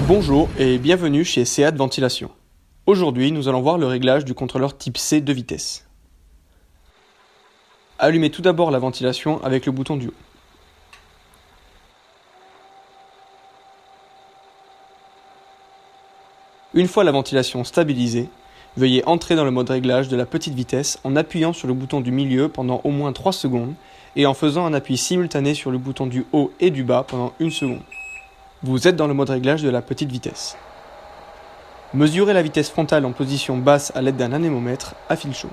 Bonjour et bienvenue chez SEAT Ventilation. Aujourd'hui, nous allons voir le réglage du contrôleur type C de vitesse. Allumez tout d'abord la ventilation avec le bouton du haut. Une fois la ventilation stabilisée, veuillez entrer dans le mode réglage de la petite vitesse en appuyant sur le bouton du milieu pendant au moins 3 secondes et en faisant un appui simultané sur le bouton du haut et du bas pendant 1 seconde. Vous êtes dans le mode réglage de la petite vitesse. Mesurez la vitesse frontale en position basse à l'aide d'un anémomètre à fil chaud.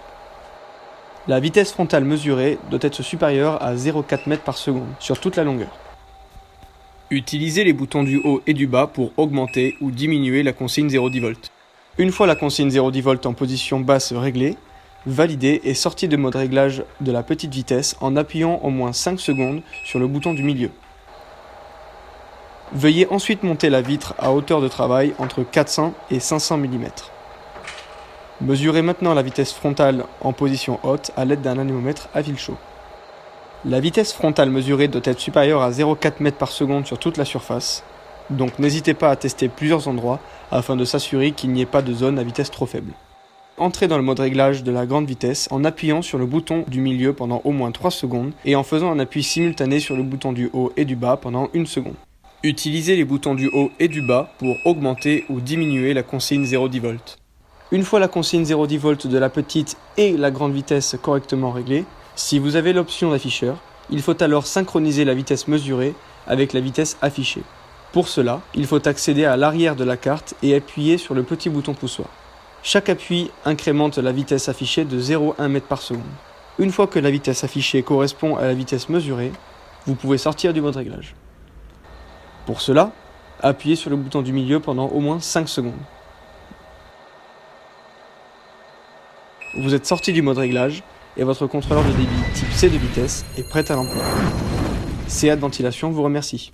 La vitesse frontale mesurée doit être supérieure à 0,4 m par seconde sur toute la longueur. Utilisez les boutons du haut et du bas pour augmenter ou diminuer la consigne 0,10 V. Une fois la consigne 0,10 V en position basse réglée, validez et sortez de mode réglage de la petite vitesse en appuyant au moins 5 secondes sur le bouton du milieu. Veuillez ensuite monter la vitre à hauteur de travail entre 400 et 500 mm. Mesurez maintenant la vitesse frontale en position haute à l'aide d'un anémomètre à fil chaud. La vitesse frontale mesurée doit être supérieure à 0,4 m par seconde sur toute la surface, donc n'hésitez pas à tester plusieurs endroits afin de s'assurer qu'il n'y ait pas de zone à vitesse trop faible. Entrez dans le mode réglage de la grande vitesse en appuyant sur le bouton du milieu pendant au moins 3 secondes et en faisant un appui simultané sur le bouton du haut et du bas pendant 1 seconde. Utilisez les boutons du haut et du bas pour augmenter ou diminuer la consigne 0,10 V. Une fois la consigne 0,10 V de la petite et la grande vitesse correctement réglées, si vous avez l'option d'afficheur, il faut alors synchroniser la vitesse mesurée avec la vitesse affichée. Pour cela, il faut accéder à l'arrière de la carte et appuyer sur le petit bouton poussoir. Chaque appui incrémente la vitesse affichée de 0,1 m par seconde. Une fois que la vitesse affichée correspond à la vitesse mesurée, vous pouvez sortir du mode réglage. Pour cela, appuyez sur le bouton du milieu pendant au moins 5 secondes. Vous êtes sorti du mode réglage et votre contrôleur de débit type C de vitesse est prêt à l'emploi. SEAT Ventilation vous remercie.